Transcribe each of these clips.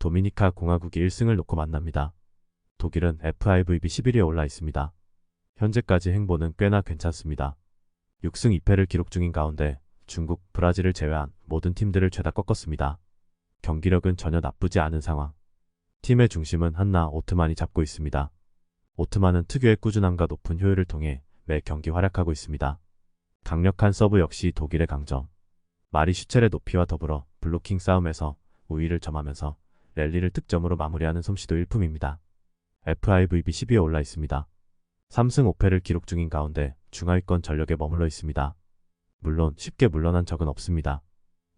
도미니카 공화국이 1승을 놓고 만납니다. 독일은 FIVB 11위에 올라 있습니다. 현재까지 행보는 꽤나 괜찮습니다. 6승 2패를 기록 중인 가운데 중국, 브라질을 제외한 모든 팀들을 죄다 꺾었습니다. 경기력은 전혀 나쁘지 않은 상황. 팀의 중심은 한나 오트만이 잡고 있습니다. 오트만은 특유의 꾸준함과 높은 효율을 통해 매 경기 활약하고 있습니다. 강력한 서브 역시 독일의 강점. 마리 슈첼의 높이와 더불어 블로킹 싸움에서 우위를 점하면서 랠리를 득점으로 마무리하는 솜씨도 일품입니다. FIVB 10위에 올라 있습니다. 3승 5패를 기록 중인 가운데 중하위권 전력에 머물러 있습니다. 물론 쉽게 물러난 적은 없습니다.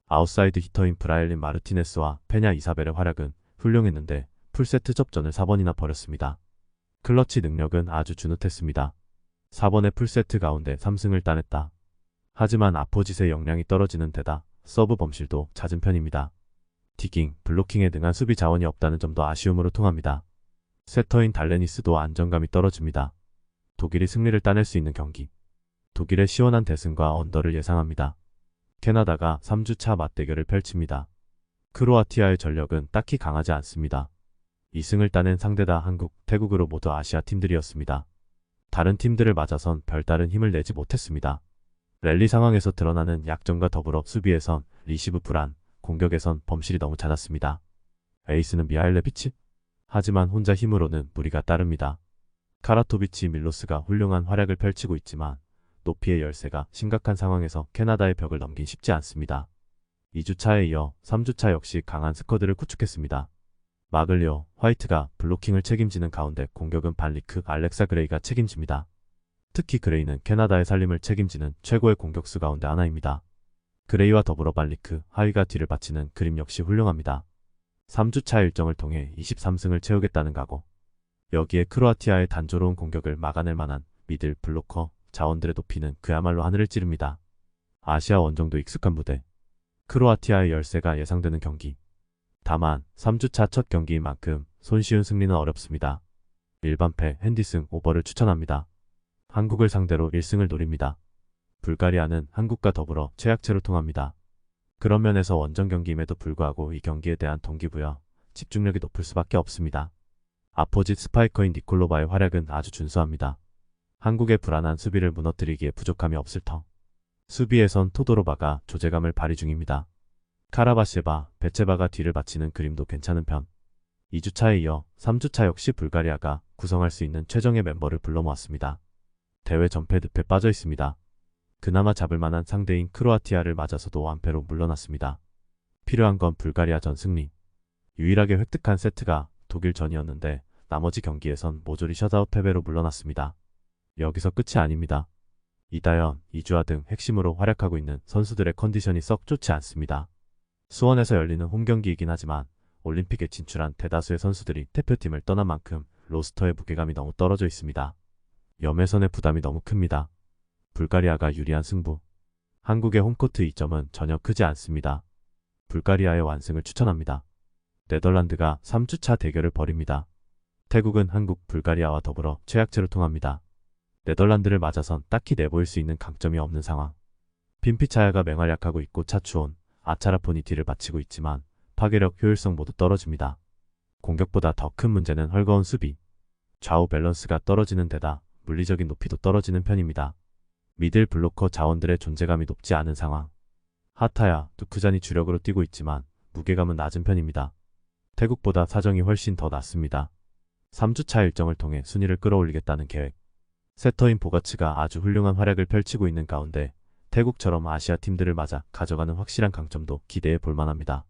아웃사이드 히터인 브라일린 마르티네스와 페냐 이사벨의 활약은 훌륭했는데 풀세트 접전을 4번이나 벌였습니다. 클러치 능력은 아주 주눅했습니다. 4번의 풀세트 가운데 3승을 따냈다. 하지만 아포짓의 역량이 떨어지는 데다 서브 범실도 잦은 편입니다. 디깅, 블로킹에 능한 수비 자원이 없다는 점도 아쉬움으로 통합니다. 세터인 달레니스도 안정감이 떨어집니다. 독일이 승리를 따낼 수 있는 경기. 독일의 시원한 대승과 언더를 예상합니다. 캐나다가 3주차 맞대결을 펼칩니다. 크로아티아의 전력은 딱히 강하지 않습니다. 2승을 따낸 상대다 한국, 태국으로 모두 아시아 팀들이었습니다. 다른 팀들을 맞아선 별다른 힘을 내지 못했습니다. 랠리 상황에서 드러나는 약점과 더불어 수비에선 리시브 불안, 공격에선 범실이 너무 잦았습니다. 에이스는 미하일레비치? 하지만 혼자 힘으로는 무리가 따릅니다. 카라토비치 밀로스가 훌륭한 활약을 펼치고 있지만 높이의 열세가 심각한 상황에서 캐나다의 벽을 넘긴 쉽지 않습니다. 2주차에 이어 3주차 역시 강한 스쿼드를 구축했습니다. 마글리오, 화이트가 블로킹을 책임지는 가운데 공격은 반리크, 알렉사 그레이가 책임집니다. 특히 그레이는 캐나다의 살림을 책임지는 최고의 공격수 가운데 하나입니다. 그레이와 더불어 반리크, 하위가 뒤를 바치는 그림 역시 훌륭합니다. 3주차 일정을 통해 23승을 채우겠다는 각오. 여기에 크로아티아의 단조로운 공격을 막아낼 만한 미들, 블로커, 자원들의 높이는 그야말로 하늘을 찌릅니다. 아시아 원정도 익숙한 무대. 크로아티아의 열세가 예상되는 경기. 다만 3주차 첫 경기인 만큼 손쉬운 승리는 어렵습니다. 일반패, 핸디승, 오버를 추천합니다. 한국을 상대로 1승을 노립니다. 불가리아는 한국과 더불어 최약체로 통합니다. 그런 면에서 원정 경기임에도 불구하고 이 경기에 대한 동기부여, 집중력이 높을 수밖에 없습니다. 아포짓 스파이커인 니콜로바의 활약은 아주 준수합니다. 한국의 불안한 수비를 무너뜨리기에 부족함이 없을 터. 수비에선 토도로바가 조재감을 발휘 중입니다. 카라바셰바, 베체바가 뒤를 바치는 그림도 괜찮은 편. 2주차에 이어 3주차 역시 불가리아가 구성할 수 있는 최정예 멤버를 불러 모았습니다. 대회 전패 늪에 빠져 있습니다. 그나마 잡을 만한 상대인 크로아티아를 맞아서도 완패로 물러났습니다. 필요한 건 불가리아전 승리. 유일하게 획득한 세트가 독일전이었는데 나머지 경기에선 모조리 셧아웃 패배로 물러났습니다. 여기서 끝이 아닙니다. 이다연, 이주아 등 핵심으로 활약하고 있는 선수들의 컨디션이 썩 좋지 않습니다. 수원에서 열리는 홈경기이긴 하지만 올림픽에 진출한 대다수의 선수들이 대표팀을 떠난 만큼 로스터의 무게감이 너무 떨어져 있습니다. 염혜선의 부담이 너무 큽니다. 불가리아가 유리한 승부. 한국의 홈코트 이점은 전혀 크지 않습니다. 불가리아의 완승을 추천합니다. 네덜란드가 3주차 대결을 벌입니다. 태국은 한국, 불가리아와 더불어 최약체로 통합니다. 네덜란드를 맞아선 딱히 내보일 수 있는 강점이 없는 상황. 핀피차야가 맹활약하고 있고 차추온, 아차라폰이 뒤를 바치고 있지만 파괴력, 효율성 모두 떨어집니다. 공격보다 더 큰 문제는 헐거운 수비. 좌우 밸런스가 떨어지는 데다 물리적인 높이도 떨어지는 편입니다. 미들 블로커 자원들의 존재감이 높지 않은 상황. 하타야, 두크잔이 주력으로 뛰고 있지만 무게감은 낮은 편입니다. 태국보다 사정이 훨씬 더 낫습니다. 3주차 일정을 통해 순위를 끌어올리겠다는 계획. 세터인 보가츠가 아주 훌륭한 활약을 펼치고 있는 가운데 태국처럼 아시아 팀들을 맞아 가져가는 확실한 강점도 기대해 볼만합니다.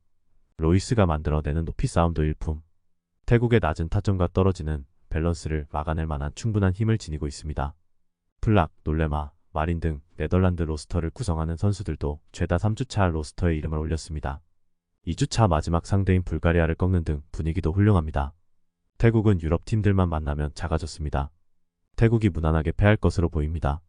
로이스가 만들어내는 높이 싸움도 일품. 태국의 낮은 타점과 떨어지는 밸런스를 막아낼 만한 충분한 힘을 지니고 있습니다. 플락, 놀레마, 마린 등 네덜란드 로스터를 구성하는 선수들도 죄다 3주차 로스터에 이름을 올렸습니다. 2주차 마지막 상대인 불가리아를 꺾는 등 분위기도 훌륭합니다. 태국은 유럽 팀들만 만나면 작아졌습니다. 태국이 무난하게 패할 것으로 보입니다.